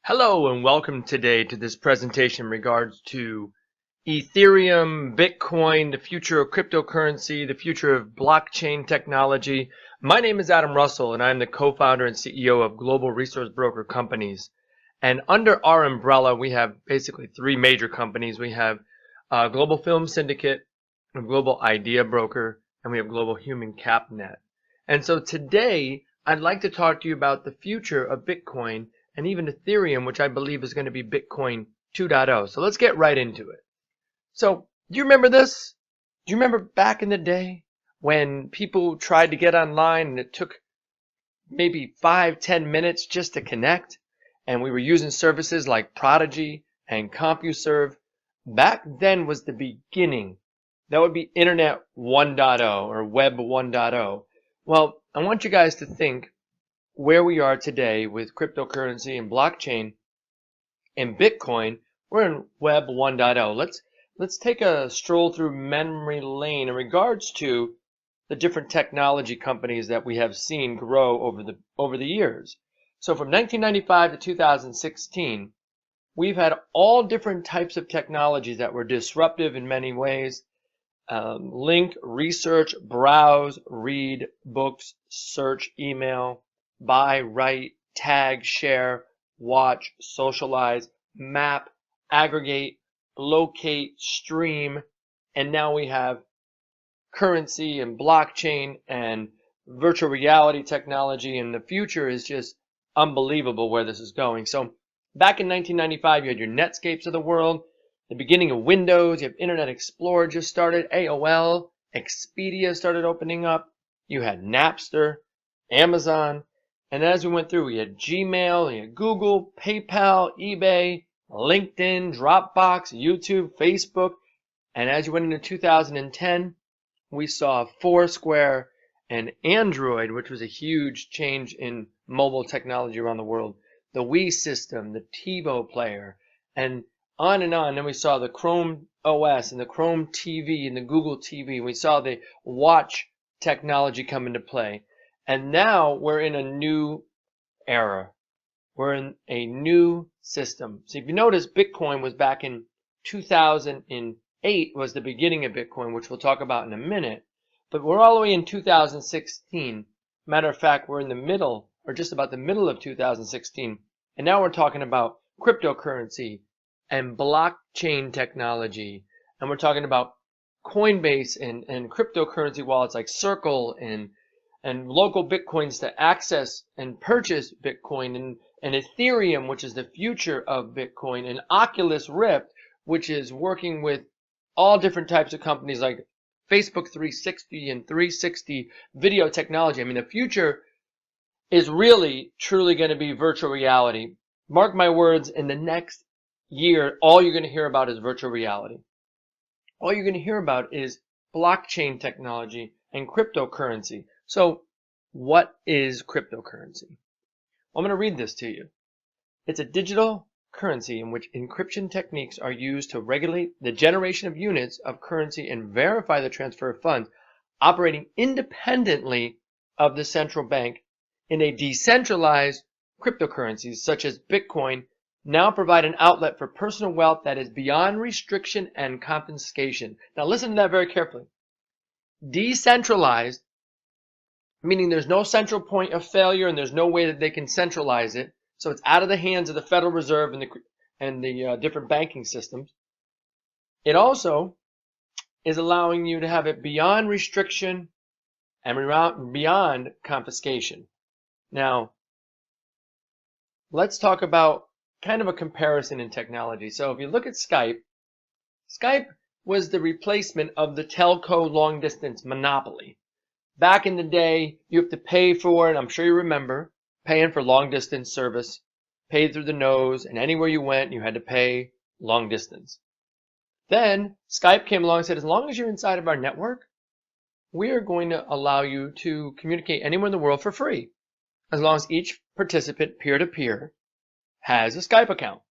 Hello and welcome today to this presentation in regards to Ethereum, Bitcoin, the future of cryptocurrency, the future of blockchain technology. My name is Adam Russell and I'm the co-founder and CEO of Global Resource Broker Companies. And under our umbrella, we have basically three major companies. We have Global Film Syndicate, a Global Idea Broker, and we have Global Human CapNet. And so today, I'd like to talk to you about the future of Bitcoin and even Ethereum, which I believe is going to be Bitcoin 2.0. So let's get right into it. So do you remember this? Do you remember back in the day when people tried to get online and it took maybe 5-10 minutes just to connect? And we were using services like Prodigy and CompuServe. Back then was the beginning. That would be Internet 1.0 or Web 1.0. Well, I want you guys to think where we are today with cryptocurrency and blockchain and Bitcoin. We're in Web 1.0. Let's take a stroll through memory lane in regards to the different technology companies that we have seen grow over the years. So from 1995 to 2016, we've had all different types of technologies that were disruptive in many ways. Link, research, browse, read, books, search, email, buy, write, tag, share, watch, socialize, map, aggregate, locate, stream, and now we have currency and blockchain and virtual reality technology, and the future is just unbelievable where this is going. So back in 1995, you had your Netscapes of the world, the beginning of Windows, you have Internet Explorer just started, AOL, Expedia started opening up, you had Napster, Amazon, and as we went through, we had Gmail, we had Google, PayPal, eBay, LinkedIn, Dropbox, YouTube, Facebook, and as you went into 2010, we saw Foursquare and Android, which was a huge change in mobile technology around the world, the Wii system, the TiVo player, and on and on. Then we saw the Chrome OS and the Chrome TV and the Google TV. We saw the watch technology come into play. And now we're in a new era. We're in a new system. So if you notice, Bitcoin was back in 2008 was the beginning of Bitcoin, which we'll talk about in a minute. But we're all the way in 2016. Matter of fact, we're in the middle, or just about the middle of 2016. And now we're talking about cryptocurrency and blockchain technology. And we're talking about Coinbase and cryptocurrency wallets like Circle and local Bitcoins to access and purchase Bitcoin, and Ethereum, which is the future of Bitcoin, and Oculus Rift, which is working with all different types of companies like Facebook 360 and 360 video technology. I mean, the future is really, truly going to be virtual reality. Mark my words, in the next year, all you're going to hear about is virtual reality. All you're going to hear about is blockchain technology and cryptocurrency. So what is cryptocurrency? Well, I'm going to read this to you. It's a digital currency in which encryption techniques are used to regulate the generation of units of currency and verify the transfer of funds, operating independently of the central bank. In a decentralized cryptocurrencies such as Bitcoin now provide an outlet for personal wealth that is beyond restriction and confiscation. Now listen to that very carefully. Decentralized, meaning there's no central point of failure and there's no way that they can centralize it. So it's out of the hands of the Federal Reserve and the different banking systems. It also is allowing you to have it beyond restriction and beyond confiscation. Now, let's talk about kind of a comparison in technology. So if you look at Skype, Skype was the replacement of the telco long distance monopoly. Back in the day, you have to pay for it. I'm sure you remember paying for long distance service, paid through the nose, and anywhere you went, you had to pay long distance. Then Skype came along and said, as long as you're inside of our network, we are going to allow you to communicate anywhere in the world for free, as long as each participant peer-to-peer has a Skype account.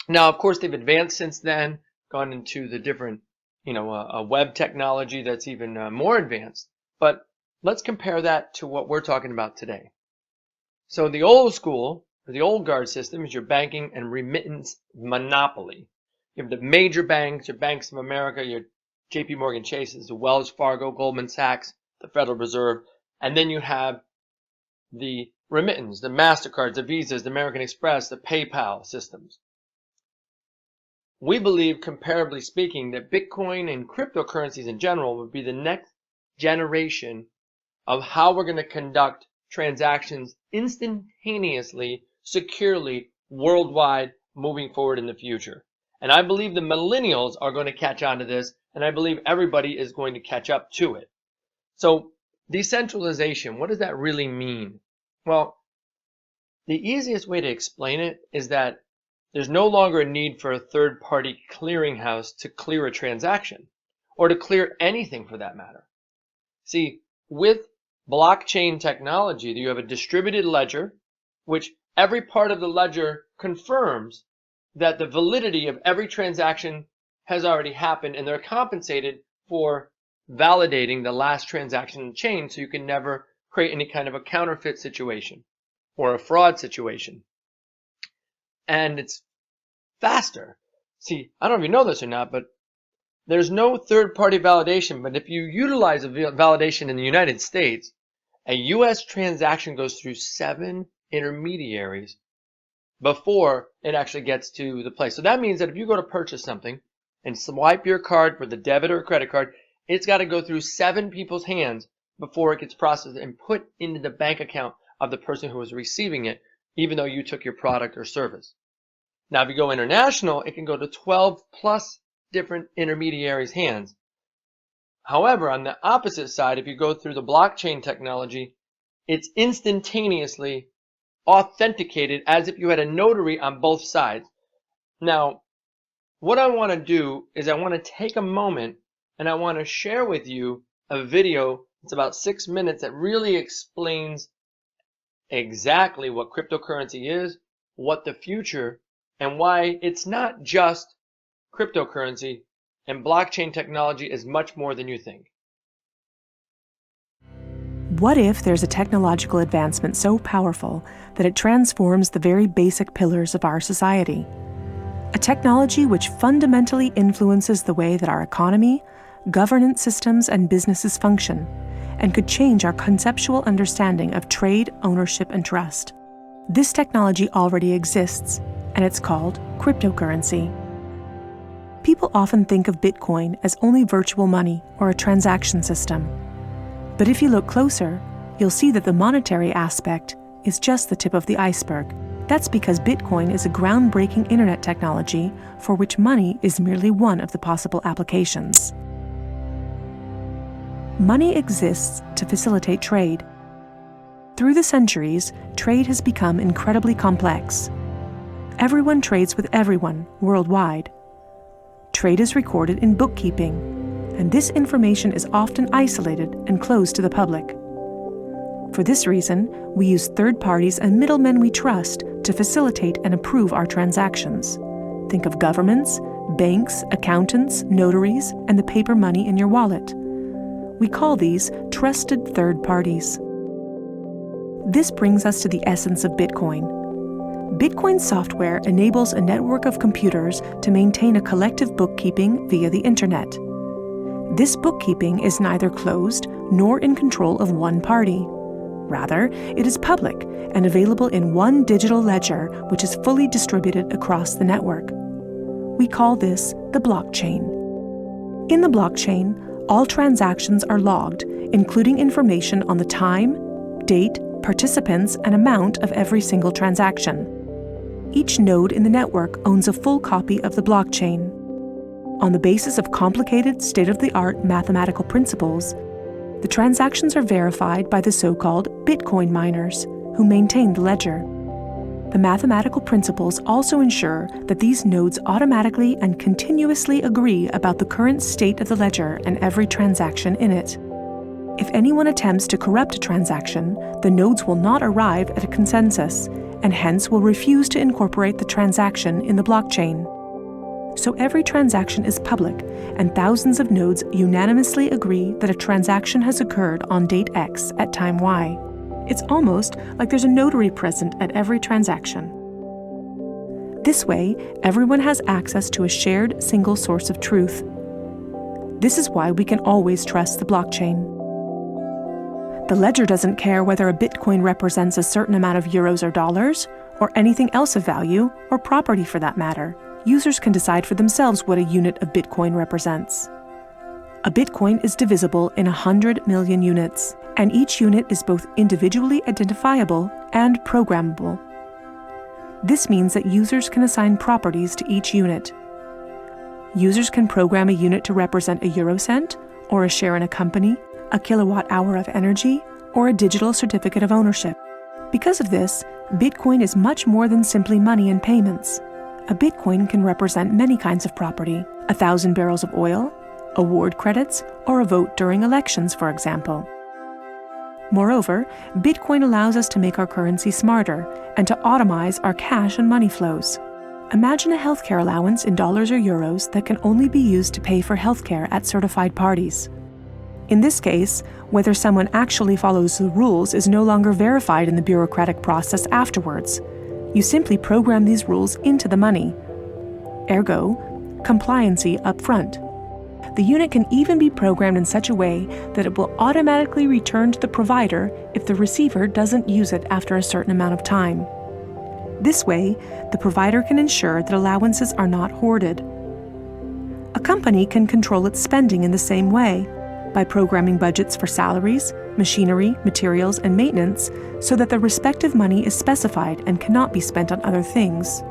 Now, of course, they've advanced since then, gone into the different, a web technology that's even more advanced. But let's compare that to what we're talking about today. So the old school, The old guard system is your banking and remittance monopoly. You have the major banks, your Banks of America, your JP Morgan Chases, the Wells Fargo, Goldman Sachs, the Federal Reserve, and then you have the remittance, the MasterCards, the Visas, the American Express, the PayPal systems. We believe, comparably speaking, that Bitcoin and cryptocurrencies in general would be the next generation of how we're going to conduct transactions instantaneously, securely, worldwide, moving forward in the future. And I believe the millennials are going to catch on to this, and I believe everybody is going to catch up to it. So, decentralization, what does that really mean? Well, the easiest way to explain it is that there's no longer a need for a third-party clearinghouse to clear a transaction, or to clear anything for that matter. See, with blockchain technology, you have a distributed ledger, which every part of the ledger confirms that the validity of every transaction has already happened, and they're compensated for validating the last transaction in the chain, so you can never create any kind of a counterfeit situation or a fraud situation. And it's faster. See, I don't know if you know this or not, but there's no third-party validation, but if you utilize a validation in the United States, a U.S. transaction goes through 7 intermediaries before it actually gets to the place. So that means that if you go to purchase something and swipe your card for the debit or credit card, it's got to go through 7 people's hands before it gets processed and put into the bank account of the person who was receiving it, even though you took your product or service. Now, if you go international, it can go to 12 plus different intermediaries' hands. However, on the opposite side, if you go through the blockchain technology, it's instantaneously authenticated as if you had a notary on both sides. Now, what I want to do is I want to take a moment and I want to share with you a video. It's about 6 minutes that really explains exactly what cryptocurrency is, what the future, and why it's not just cryptocurrency, and blockchain technology is much more than you think. What if there's a technological advancement so powerful that it transforms the very basic pillars of our society? A technology which fundamentally influences the way that our economy, governance systems, and businesses function, and could change our conceptual understanding of trade, ownership, and trust. This technology already exists, and it's called cryptocurrency. People often think of Bitcoin as only virtual money or a transaction system. But if you look closer, you'll see that the monetary aspect is just the tip of the iceberg. That's because Bitcoin is a groundbreaking internet technology for which money is merely one of the possible applications. Money exists to facilitate trade. Through the centuries, trade has become incredibly complex. Everyone trades with everyone worldwide. Trade is recorded in bookkeeping, and this information is often isolated and closed to the public. For this reason, we use third parties and middlemen we trust to facilitate and approve our transactions. Think of governments, banks, accountants, notaries, and the paper money in your wallet. We call these trusted third parties. This brings us to the essence of Bitcoin. Bitcoin software enables a network of computers to maintain a collective bookkeeping via the internet. This bookkeeping is neither closed nor in control of one party. Rather, it is public and available in one digital ledger which is fully distributed across the network. We call this the blockchain. In the blockchain, all transactions are logged, including information on the time, date, participants, and amount of every single transaction. Each node in the network owns a full copy of the blockchain. On the basis of complicated, state-of-the-art mathematical principles, the transactions are verified by the so-called Bitcoin miners, who maintain the ledger. The mathematical principles also ensure that these nodes automatically and continuously agree about the current state of the ledger and every transaction in it. If anyone attempts to corrupt a transaction, the nodes will not arrive at a consensus, and hence will refuse to incorporate the transaction in the blockchain. So every transaction is public, and thousands of nodes unanimously agree that a transaction has occurred on date X at time Y. It's almost like there's a notary present at every transaction. This way, everyone has access to a shared single source of truth. This is why we can always trust the blockchain. The ledger doesn't care whether a Bitcoin represents a certain amount of euros or dollars, or anything else of value, or property for that matter. Users can decide for themselves what a unit of Bitcoin represents. A Bitcoin is divisible in 100 million units, and each unit is both individually identifiable and programmable. This means that users can assign properties to each unit. Users can program a unit to represent a eurocent, or a share in a company, a kilowatt-hour of energy, or a digital certificate of ownership. Because of this, Bitcoin is much more than simply money and payments. A Bitcoin can represent many kinds of property: 1,000 barrels of oil, award credits, or a vote during elections, for example. Moreover, Bitcoin allows us to make our currency smarter and to automize our cash and money flows. Imagine a healthcare allowance in dollars or euros that can only be used to pay for healthcare at certified parties. In this case, whether someone actually follows the rules is no longer verified in the bureaucratic process afterwards. You simply program these rules into the money. Ergo, compliancy up front. The unit can even be programmed in such a way that it will automatically return to the provider if the receiver doesn't use it after a certain amount of time. This way, the provider can ensure that allowances are not hoarded. A company can control its spending in the same way, by programming budgets for salaries, machinery, materials, and maintenance so that the respective money is specified and cannot be spent on other things.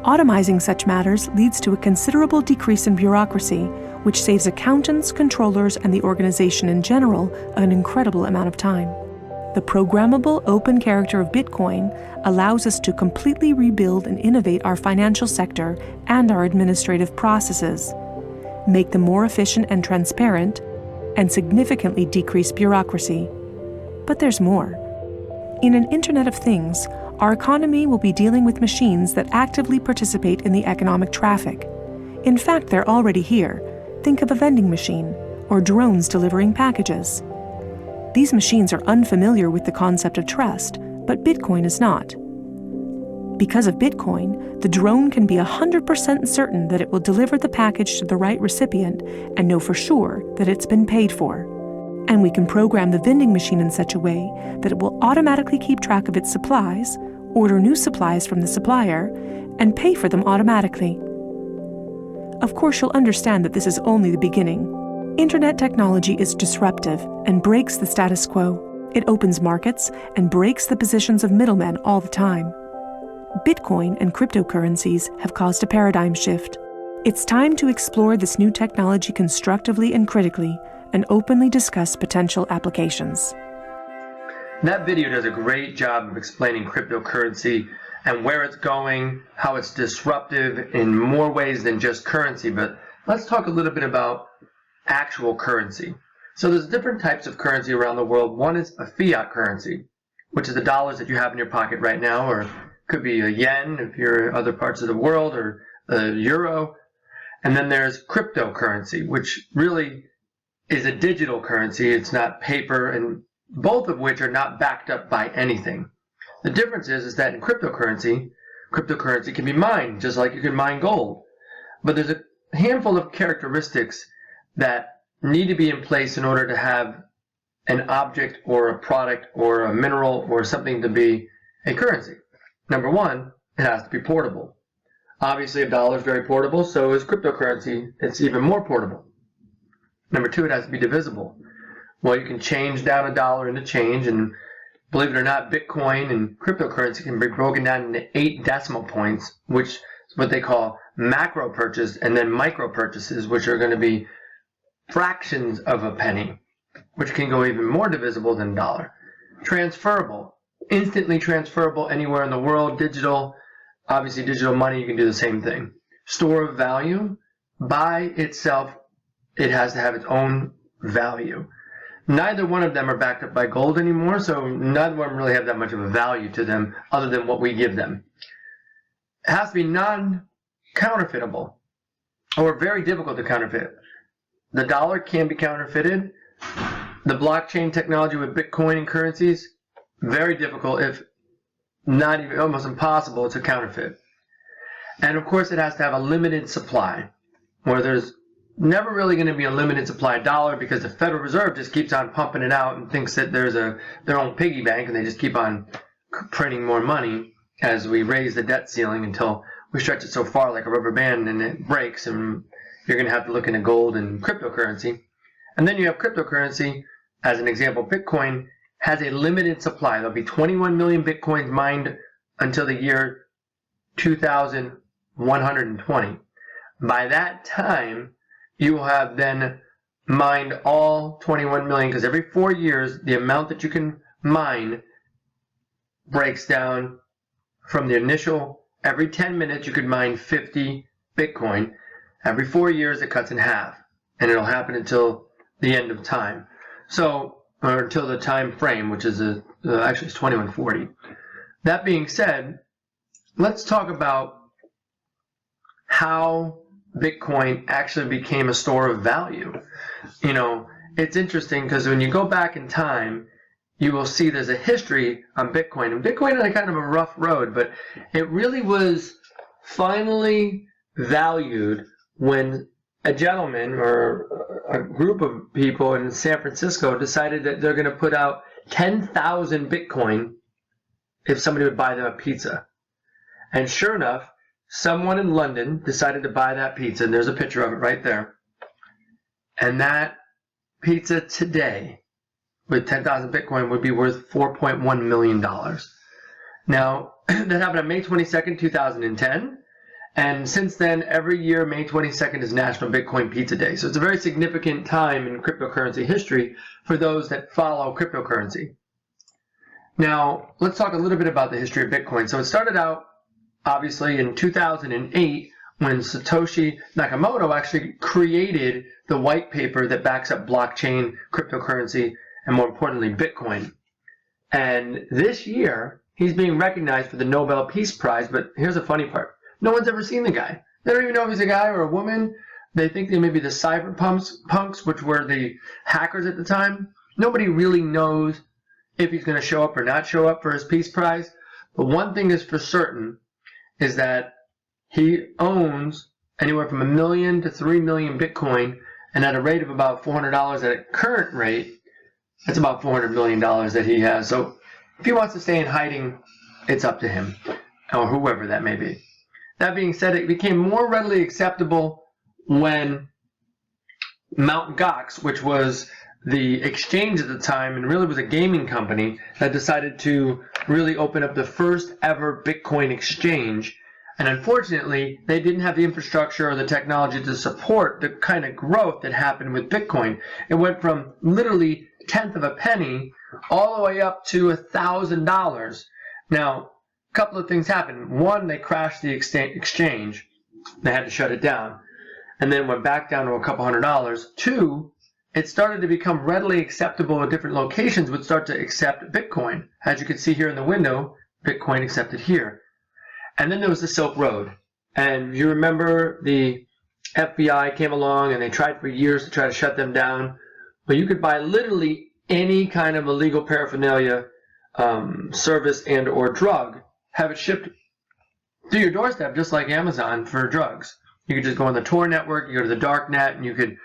Automizing such matters leads to a considerable decrease in bureaucracy, which saves accountants, controllers, and the organization in general an incredible amount of time. The programmable open character of Bitcoin allows us to completely rebuild and innovate our financial sector and our administrative processes, make them more efficient and transparent, and significantly decrease bureaucracy. But there's more. In an Internet of Things, our economy will be dealing with machines that actively participate in the economic traffic. In fact, they're already here. Think of a vending machine, or drones delivering packages. These machines are unfamiliar with the concept of trust, but Bitcoin is not. Because of Bitcoin, the drone can be 100% certain that it will deliver the package to the right recipient and know for sure that it's been paid for. And we can program the vending machine in such a way that it will automatically keep track of its supplies, order new supplies from the supplier, and pay for them automatically. Of course, you'll understand that this is only the beginning. Internet technology is disruptive and breaks the status quo. It opens markets and breaks the positions of middlemen all the time. Bitcoin and cryptocurrencies have caused a paradigm shift. It's time to explore this new technology constructively and critically, and openly discuss potential applications. That video does a great job of explaining cryptocurrency and where it's going, how it's disruptive in more ways than just currency. But let's talk a little bit about actual currency. So there's different types of currency around the world. One is a fiat currency, which is the dollars that you have in your pocket right now, or could be a yen if you're in other parts of the world, or a euro. And then there's cryptocurrency, which really is a digital currency. It's not paper, and both of which are not backed up by anything. The difference is that in cryptocurrency can be mined just like you can mine gold. But there's a handful of characteristics that need to be in place in order to have an object or a product or a mineral or something to be a currency. Number one, it has to be portable. Obviously, a dollar is very portable, so is cryptocurrency. It's even more portable. Number two, it has to be divisible. Well, you can change down a dollar into change, and believe it or not, Bitcoin and cryptocurrency can be broken down into 8 decimal points, which is what they call macro purchase, and then micro purchases, which are going to be fractions of a penny, which can go even more divisible than a dollar. Transferable, instantly transferable anywhere in the world. Digital, obviously digital money, you can do the same thing. Store of value, by itself, it has to have its own value. Neither one of them are backed up by gold anymore, so none of them really have that much of a value to them other than what we give them. It has to be non-counterfeitable, or very difficult to counterfeit. The dollar can be counterfeited. The blockchain technology with Bitcoin and currencies very difficult, if not even almost impossible, to counterfeit. And of course, it has to have a limited supply, where there's never really going to be a limited supply of dollar, because the Federal Reserve just keeps on pumping it out and thinks that there's their own piggy bank, and they just keep on printing more money as we raise the debt ceiling until we stretch it so far like a rubber band and it breaks, and you're going to have to look into gold and cryptocurrency. And then you have cryptocurrency. As an example, Bitcoin has a limited supply. There'll be 21 million Bitcoins mined until the year 2120. By that time, you will have then mined all 21 million, because every 4 years, the amount that you can mine breaks down from the initial. Every 10 minutes, you could mine 50 Bitcoin. Every 4 years, it cuts in half, and it'll happen until the end of time. So, or until the time frame, which is actually it's 2140. That being said, let's talk about how Bitcoin actually became a store of value. You know, it's interesting because when you go back in time, you will see there's a history on Bitcoin. And Bitcoin had a kind of a rough road, but it really was finally valued when a gentleman or a group of people in San Francisco decided that they're going to put out 10,000 Bitcoin if somebody would buy them a pizza. And sure enough, someone in London decided to buy that pizza, and there's a picture of it right there. And that pizza today, with 10,000 Bitcoin, would be worth $4.1 million. Now, that happened on May 22nd, 2010. And since then, every year, May 22nd is National Bitcoin Pizza Day. So it's a very significant time in cryptocurrency history for those that follow cryptocurrency. Now, let's talk a little bit about the history of Bitcoin. So it started out, obviously, in 2008, when Satoshi Nakamoto actually created the white paper that backs up blockchain, cryptocurrency, and more importantly, Bitcoin. And this year, he's being recognized for the Nobel Peace Prize, but here's the funny part. No one's ever seen the guy. They don't even know if he's a guy or a woman. They think they may be the cyberpunks, which were the hackers at the time. Nobody really knows if he's going to show up or not show up for his Peace Prize. But one thing is for certain, is that he owns anywhere from 1 million to 3 million Bitcoin, and at a rate of about $400 at a current rate, that's about $400 million that he has. So if he wants to stay in hiding, it's up to him, or whoever that may be. That being said, it became more readily acceptable when Mt. Gox, which was the exchange at the time and really was a gaming company, that decided to really open up the first ever Bitcoin exchange. And unfortunately, they didn't have the infrastructure or the technology to support the kind of growth that happened with Bitcoin. It went from literally a tenth of a penny all the way up to $1,000. Now, a couple of things happened. One, they crashed the exchange. They had to shut it down. And then went back down to a couple $100. Two, it started to become readily acceptable at different locations would start to accept Bitcoin. As you can see here in the window, Bitcoin accepted here. And then there was the Silk Road. And you remember the FBI came along and they tried for years to try to shut them down. But you could buy literally any kind of illegal paraphernalia, service and or drug, have it shipped to your doorstep, just like Amazon for drugs. You could just go on the Tor network, you go to the dark net, and you could,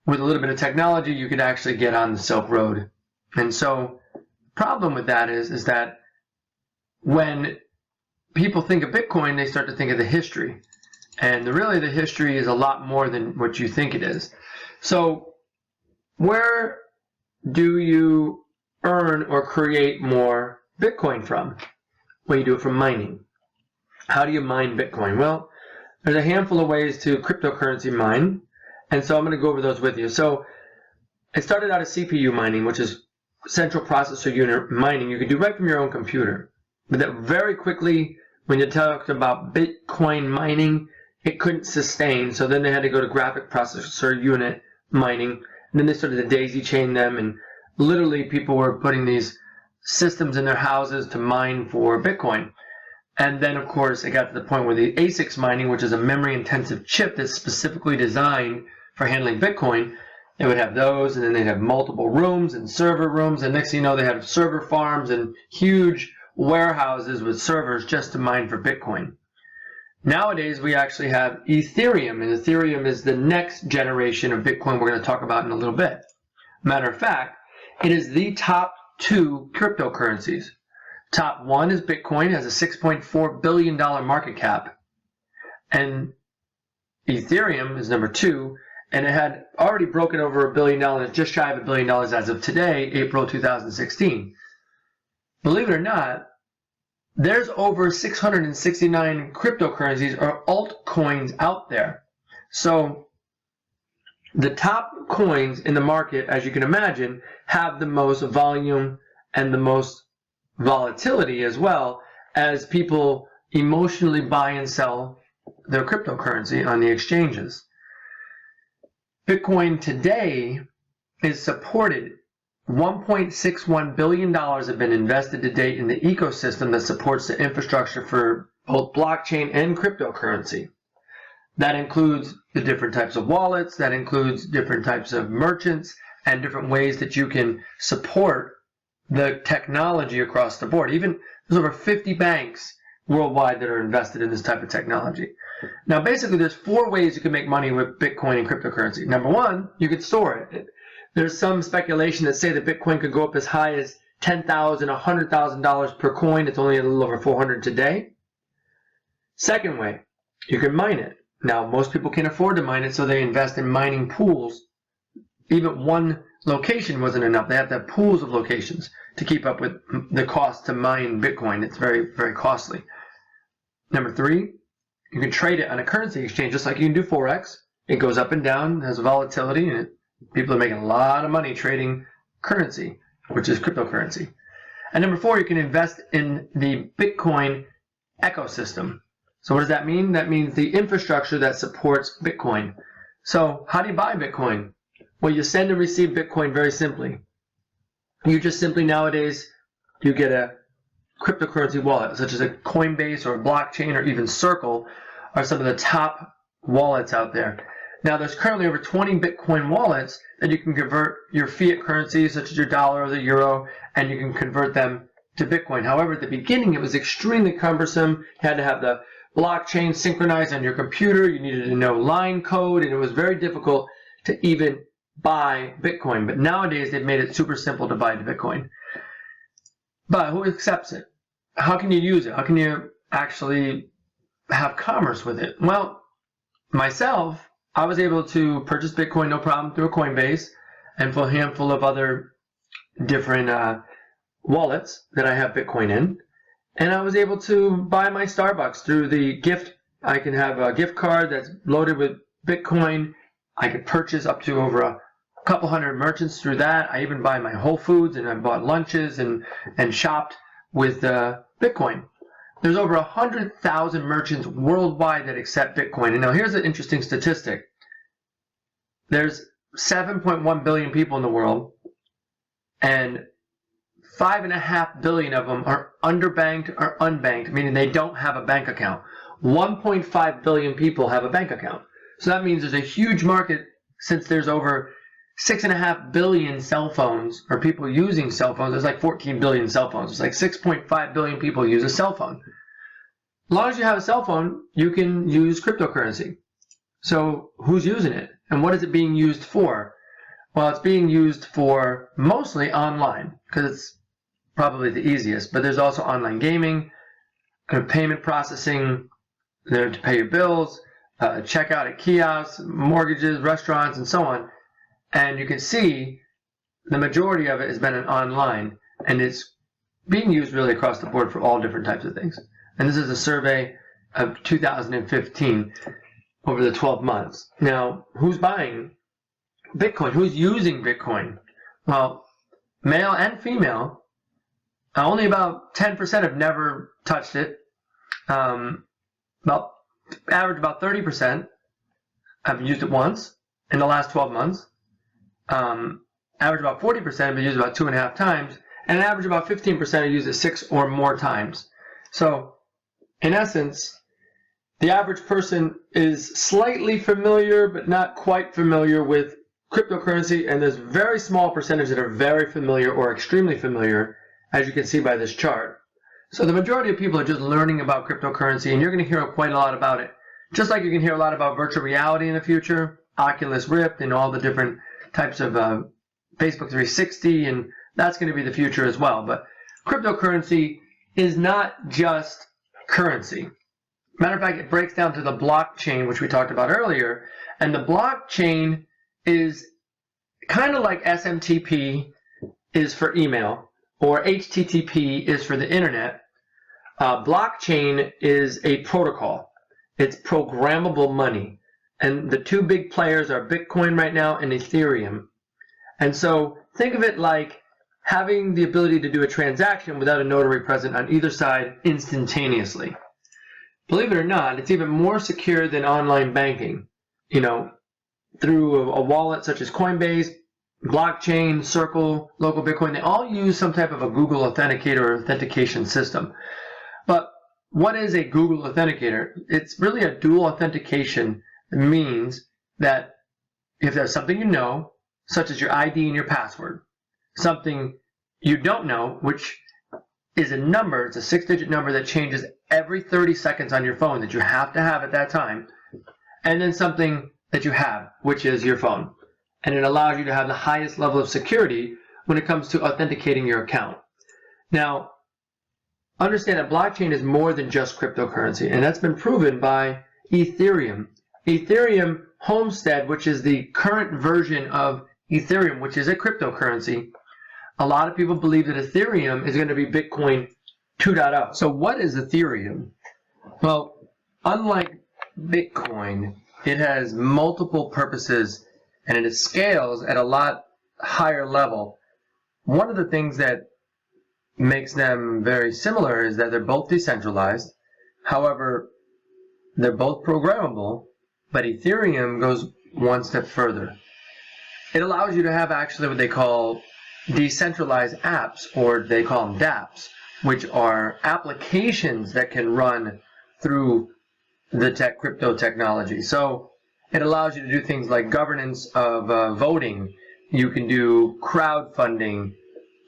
with a little bit of technology, you could actually get on the Silk Road. And so the problem with that is that when people think of Bitcoin, they start to think of the history. And really the history is a lot more than what you think it is. So where do you earn or create more Bitcoin from? Well, you do it from mining. How do you mine Bitcoin? Well, there's a handful of ways to cryptocurrency mine, and so I'm going to go over those with you. So it started out as CPU mining, which is central processor unit mining. You could do right from your own computer. But that very quickly, when you talked about Bitcoin mining, it couldn't sustain, so then they had to go to graphic processor unit mining, and then they started to daisy chain them, and literally people were putting these systems in their houses to mine for Bitcoin. And then, of course, it got to the point where the ASICs mining, which is a memory-intensive chip that's specifically designed for handling Bitcoin, They would have those, and then they'd have multiple rooms and server rooms, and next thing you know, they had server farms and huge warehouses with servers just to mine for Bitcoin. Nowadays, we actually have Ethereum, and Ethereum is the next generation of Bitcoin we're going to talk about in a little bit. Matter of fact, it is the top 2 cryptocurrencies. Top 1 is Bitcoin, has a $6.4 billion market cap, and Ethereum is number 2, and it had already broken over $1 billion, just shy of $1 billion as of today, April 2016. Believe it or not, there's over 669 cryptocurrencies or altcoins out there. So the top coins in the market, as you can imagine, have the most volume and the most volatility, as well as people emotionally buy and sell their cryptocurrency on the exchanges. Bitcoin today is supported. $1.61 billion have been invested to date in the ecosystem that supports the infrastructure for both blockchain and cryptocurrency. That includes the different types of wallets, that includes different types of merchants, and different ways that you can support the technology across the board. Even there's over 50 banks worldwide that are invested in this type of technology. Now, basically, there's 4 ways you can make money with Bitcoin and cryptocurrency. Number 1, you could store it. There's some speculation that say that Bitcoin could go up as high as $10,000, $100,000 per coin. It's only a little over 400 today. Second way, you can mine it. Now, most people can't afford to mine it, so they invest in mining pools. Even one location wasn't enough. They have to have pools of locations to keep up with the cost to mine Bitcoin. It's very, very costly. Number 3, you can trade it on a currency exchange, just like you can do Forex. It goes up and down, has volatility, and people are making a lot of money trading currency, which is cryptocurrency. And number 4, you can invest in the Bitcoin ecosystem. So what does that mean? That means the infrastructure that supports Bitcoin. So how do you buy Bitcoin? Well, you send and receive Bitcoin very simply. You just simply nowadays, you get a cryptocurrency wallet, such as a Coinbase or a blockchain or even Circle are some of the top wallets out there. Now, there's currently over 20 Bitcoin wallets that you can convert your fiat currencies, such as your dollar or the euro, and you can convert them to Bitcoin. However, at the beginning, it was extremely cumbersome. You had to have the blockchain synchronized on your computer. You needed to know line code, and it was very difficult to even buy Bitcoin. But nowadays, they've made it super simple to buy Bitcoin. But who accepts it? How can you use it? How can you actually have commerce with it? Well, myself, I was able to purchase Bitcoin no problem through a Coinbase and for a handful of other different wallets that I have Bitcoin in. And I was able to buy my Starbucks through the gift. I can have a gift card that's loaded with Bitcoin. I could purchase up to over a couple hundred merchants through that. I even buy my Whole Foods, and I bought lunches and shopped with Bitcoin. There's over 100,000 merchants worldwide that accept Bitcoin. And now here's an interesting statistic. There's 7.1 billion people in the world, and 5.5 billion of them are underbanked or unbanked, meaning they don't have a bank account. 1.5 billion people have a bank account. So that means there's a huge market, since there's over 6.5 billion cell phones, or people using cell phones. There's like 14 billion cell phones. It's like 6.5 billion people use a cell phone. As long as you have a cell phone, you can use cryptocurrency. So who's using it? And what is it being used for? Well, it's being used for mostly online, because it's probably the easiest. But there's also online gaming, payment processing, there to pay your bills, checkout at kiosks, mortgages, restaurants, and so on. And you can see the majority of it has been online, and it's being used really across the board for all different types of things. And this is a survey of 2015 over the 12 months. Now, who's buying Bitcoin? Who's using Bitcoin? Well, male and female, only about 10% have never touched it. Average about 30% have used it once in the last 12 months. Average about 40% have been used about 2.5 times, and an average about 15% have used it 6 or more times. So, in essence, the average person is slightly familiar, but not quite familiar with cryptocurrency, and there's a very small percentage that are very familiar or extremely familiar, as you can see by this chart. So the majority of people are just learning about cryptocurrency, and you're going to hear quite a lot about it. Just like you can hear a lot about virtual reality in the future, Oculus Rift, and all the different types of Facebook 360, and that's going to be the future as well. But cryptocurrency is not just currency. Matter of fact, it breaks down to the blockchain, which we talked about earlier, and the blockchain is kind of like SMTP is for email, or HTTP is for the internet. Blockchain is a protocol. It's programmable money. And the two big players are Bitcoin right now and Ethereum. And so think of it like having the ability to do a transaction without a notary present on either side instantaneously. Believe it or not, it's even more secure than online banking. You know, through a wallet such as Coinbase, blockchain, Circle, local Bitcoin, they all use some type of a Google Authenticator or authentication system. But what is a Google Authenticator? It's really a dual authentication. It means that if there's something you know, such as your ID and your password, something you don't know, which is a number, it's a 6-digit number that changes every 30 seconds on your phone that you have to have at that time, and then something that you have, which is your phone. And it allows you to have the highest level of security when it comes to authenticating your account. Now, understand that blockchain is more than just cryptocurrency, and that's been proven by Ethereum. Ethereum Homestead, which is the current version of Ethereum, which is a cryptocurrency, a lot of people believe that Ethereum is going to be Bitcoin 2.0. So what is Ethereum? Well, unlike Bitcoin, it has multiple purposes and it scales at a lot higher level. One of the things that makes them very similar is that they're both decentralized. However, they're both programmable, but Ethereum goes one step further. It allows you to have actually what they call decentralized apps, or they call them dApps, which are applications that can run through the crypto technology. So it allows you to do things like governance of voting. You can do crowdfunding.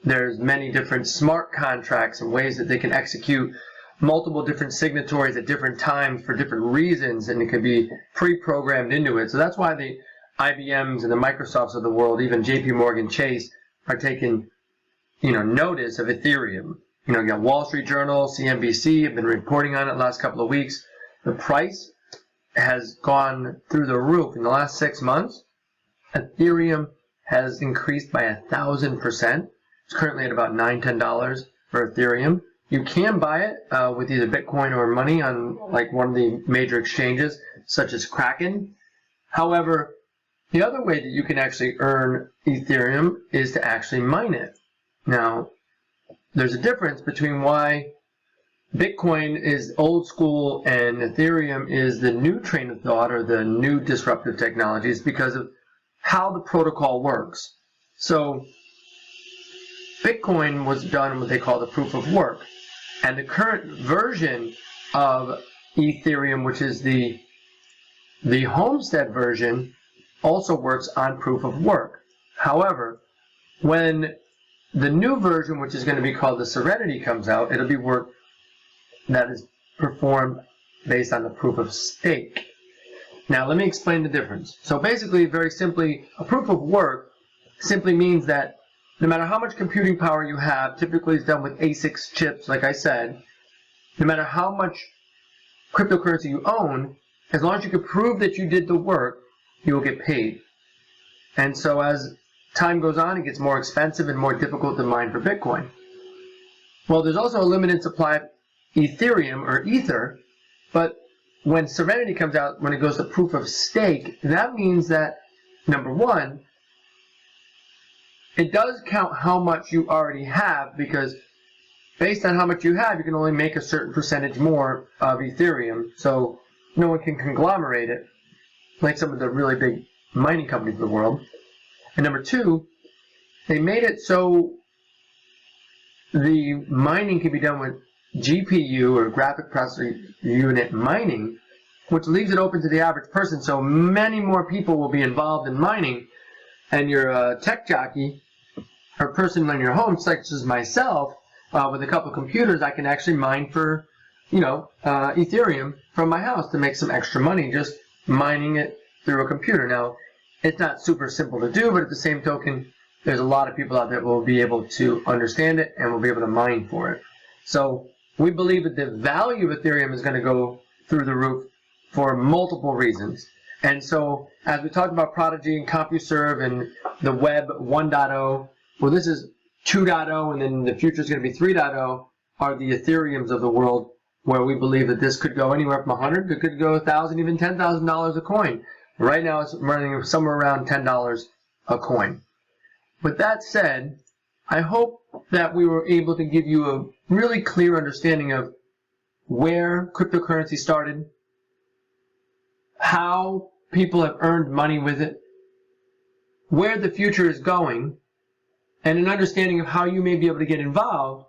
There's many different smart contracts and ways that they can execute multiple different signatories at different times for different reasons, and it can be pre-programmed into it. So that's why the IBMs and the Microsofts of the world, even JP Morgan Chase, are taking, notice of Ethereum. You got Wall Street Journal, CNBC have been reporting on it the last couple of weeks. The price has gone through the roof in the last 6 months. Ethereum has increased by 1,000%. It's currently at about $9-10 for Ethereum. You can buy it with either Bitcoin or money on like one of the major exchanges, such as Kraken. However, the other way that you can actually earn Ethereum is to actually mine it. Now, there's a difference between why Bitcoin is old school and Ethereum is the new train of thought or the new disruptive technologies because of how the protocol works. So, Bitcoin was done what they call the proof of work. And the current version of Ethereum, which is the Homestead version, also works on proof of work. However, when the new version, which is going to be called the Serenity, comes out, it'll be work that is performed based on the proof of stake. Now, let me explain the difference. So basically, very simply, a proof of work simply means that no matter how much computing power you have, typically it's done with ASICs chips, like I said, no matter how much cryptocurrency you own, as long as you can prove that you did the work, you will get paid. And so as time goes on, it gets more expensive and more difficult to mine for Bitcoin. Well, there's also a limited supply of Ethereum or Ether, but when Serenity comes out, when it goes to proof of stake, that means that, number one, it does count how much you already have, because based on how much you have, you can only make a certain percentage more of Ethereum, so no one can conglomerate it like some of the really big mining companies in the world. And number two, they made it so the mining can be done with GPU or graphic processor unit mining, which leaves it open to the average person, so many more people will be involved in mining. and you're a tech jockey or person in your home, such as myself, with a couple of computers, I can actually mine for, Ethereum from my house to make some extra money just mining it through a computer. Now, it's not super simple to do, but at the same token, there's a lot of people out there that will be able to understand it and will be able to mine for it. So we believe that the value of Ethereum is going to go through the roof for multiple reasons. And so as we talked about Prodigy and CompuServe and the Web 1.0, well, this is 2.0, and then the future is going to be 3.0, are the Ethereums of the world, where we believe that this could go anywhere from 100, it could go 1,000, even $10,000 a coin. Right now it's running somewhere around $10 a coin. With that said, I hope that we were able to give you a really clear understanding of where cryptocurrency started, how people have earned money with it, where the future is going, and an understanding of how you may be able to get involved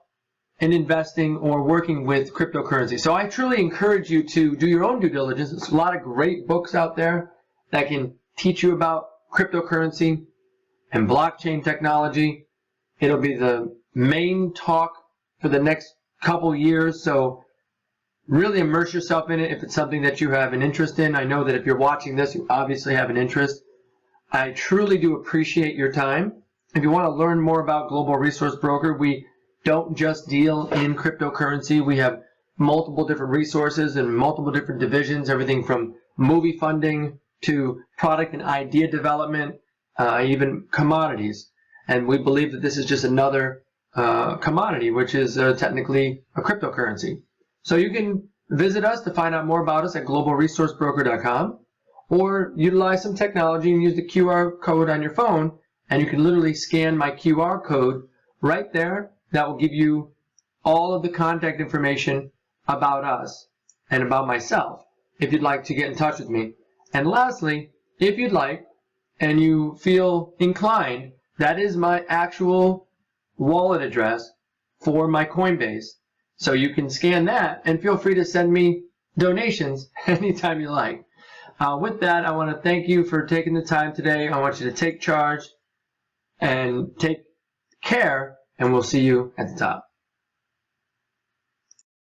in investing or working with cryptocurrency. So I truly encourage you to do your own due diligence. There's a lot of great books out there that can teach you about cryptocurrency and blockchain technology. It'll be the main talk for the next couple years, so really immerse yourself in it if it's something that you have an interest in. I know that if you're watching this, you obviously have an interest. I truly do appreciate your time. If you want to learn more about Global Resource Broker, we don't just deal in cryptocurrency. We have multiple different resources and multiple different divisions, everything from movie funding to product and idea development, even commodities. And we believe that this is just another commodity, which is technically a cryptocurrency. So you can visit us to find out more about us at globalresourcebroker.com, or utilize some technology and use the QR code on your phone, and you can literally scan my QR code right there. That will give you all of the contact information about us and about myself if you'd like to get in touch with me. And lastly, if you'd like and you feel inclined, that is my actual wallet address for my Coinbase. So you can scan that and feel free to send me donations anytime you like. With that, I want to thank you for taking the time today. I want you to take charge and take care, and we'll see you at the top.